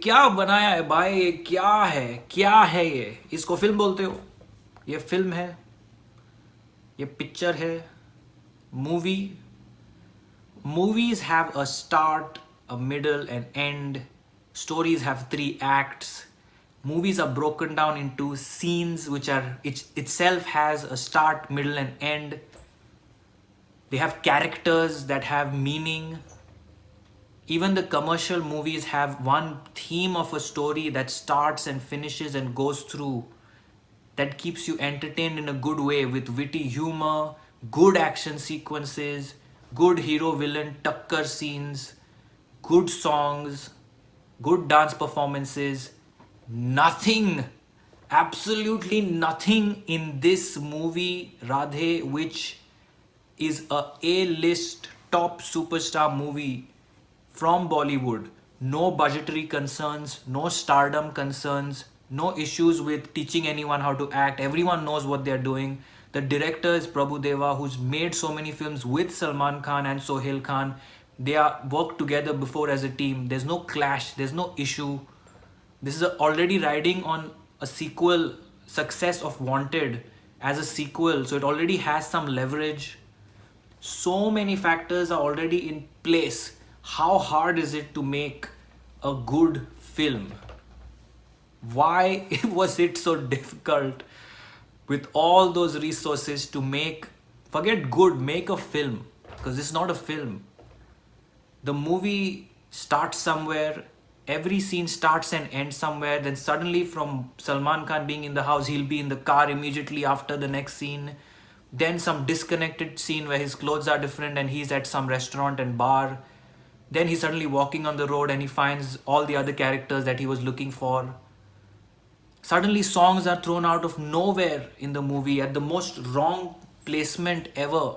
क्या बनाया है भाई? ये क्या है ये? इसको फिल्म बोलते हो? ये फिल्म है? ये पिक्चर है? Movie? Movies have a start, a middle, and end. Stories have three acts. Movies are broken down into scenes which are it itself has a start, middle, and end. They have characters that have meaning. Even the commercial movies have one theme of a story that starts and finishes and goes through, that keeps you entertained in a good way with witty humor, good action sequences, good hero villain tucker scenes, good songs, good dance performances. Nothing, absolutely nothing in this movie Radhe, which is a A-list top superstar movie from Bollywood. No budgetary concerns, no stardom concerns, no issues with teaching anyone how to act. Everyone knows what they're doing. The director is Prabhu Deva, who's made so many films with Salman Khan and Sohail Khan. They are worked together before as a team. There's no clash, there's no issue. This is already riding on a sequel success of Wanted as a sequel, so it already has some leverage. So many factors are already in place. How hard is it to make a good film? Why was it so difficult with all those resources to make, forget good, make a film? Because it's not a film. The movie starts somewhere, every scene starts and ends somewhere, then suddenly from Salman Khan being in the house, he'll be in the car immediately after the next scene. Then some disconnected scene where his clothes are different and he's at some restaurant and bar. Then he's suddenly walking on the road and he finds all the other characters that he was looking for. Suddenly songs are thrown out of nowhere in the movie at the most wrong placement ever.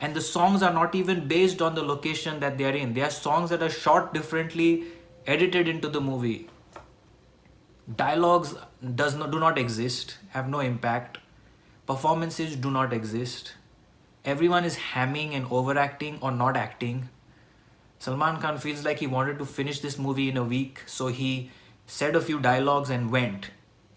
And the songs are not even based on the location that they are in. They are songs that are shot differently, edited into the movie. Dialogues do not exist, have no impact. Performances do not exist. Everyone is hamming and overacting or not acting. Salman Khan feels like he wanted to finish this movie in a week, so he said a few dialogues and went.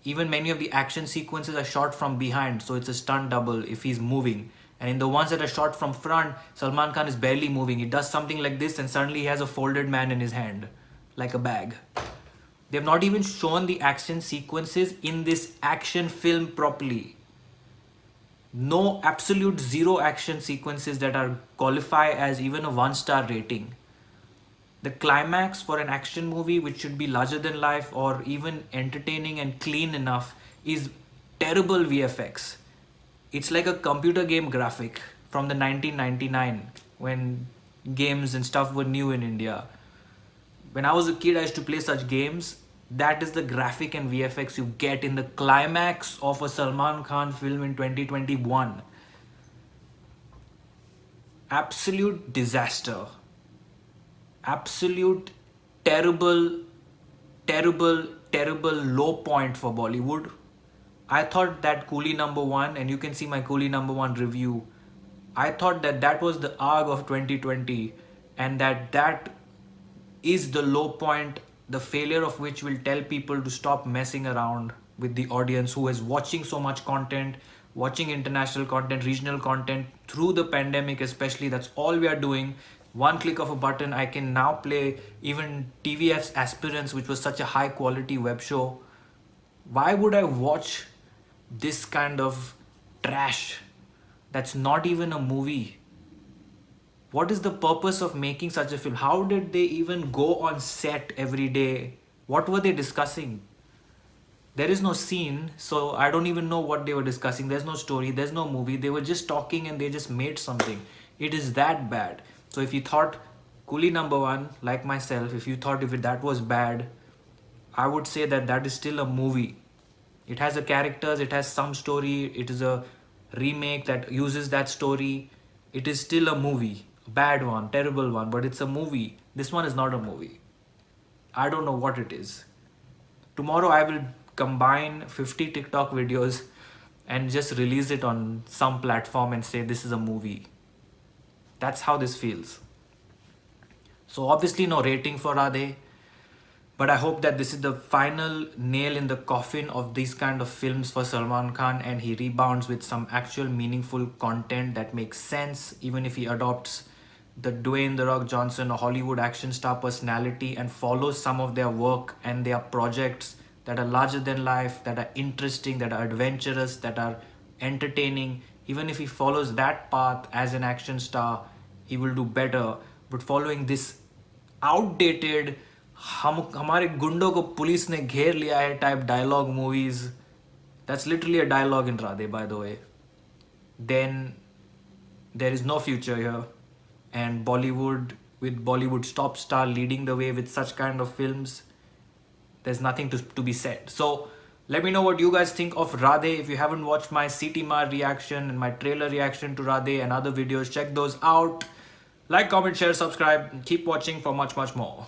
Even many of the action sequences are shot from behind, so it's a stunt double if he's moving. And in the ones that are shot from front, Salman Khan is barely moving. He does something like this and suddenly he has a folded man in his hand, like a bag. They've not even shown the action sequences in this action film properly. No, absolute zero action sequences that are qualify as even a 1-star rating. The climax for an action movie, which should be larger than life or even entertaining and clean enough, is terrible VFX. It's like a computer game graphic from the 1999 when games and stuff were new in India. When I was a kid, I used to play such games. That is the graphic and VFX you get in the climax of a Salman Khan film in 2021. Absolute disaster. Absolute terrible, terrible, terrible low point for Bollywood. I thought that Coolie number one, and you can see my Coolie number one review. I thought that that was the arc of 2020, and that is the low point, the failure of which will tell people to stop messing around with the audience who is watching so much content, watching international content, regional content through the pandemic, especially. That's all we are doing. One click of a button, I can now play even TVF's Aspirants, which was such a high quality web show. Why would I watch this kind of trash that's not even a movie? What is the purpose of making such a film? How did they even go on set every day? What were they discussing? There is no scene, so I don't even know what they were discussing. There's no story, there's no movie. They were just talking and they just made something. It is that bad. So if you thought Coolie number one, like myself, if you thought if that was bad, I would say that that is still a movie. It has the characters, it has some story, it is a remake that uses that story. It is still a movie. A bad one, terrible one, but it's a movie. This one is not a movie. I don't know what it is. Tomorrow I will combine 50 TikTok videos and just release it on some platform and say this is a movie. That's how this feels. So obviously no rating for Radhe. But I hope that this is the final nail in the coffin of these kind of films for Salman Khan, and he rebounds with some actual meaningful content that makes sense, even if he adopts the Dwayne The Rock Johnson Hollywood action star personality and follows some of their work and their projects that are larger than life, that are interesting, that are adventurous, that are entertaining. Even if he follows that path as an action star, he will do better. But following this outdated, हम हमारे गुंडों को police ने घेर लिया है type dialogue movies, that's literally a dialogue in Radhe by the way, then there is no future here. And Bollywood, with Bollywood's top star leading the way with such kind of films, there's nothing to be said. So let me know what you guys think of Radhe. If you haven't watched my CT Mar reaction and my trailer reaction to Radhe and other videos, check those out. Like, comment, share, subscribe, and keep watching for much more.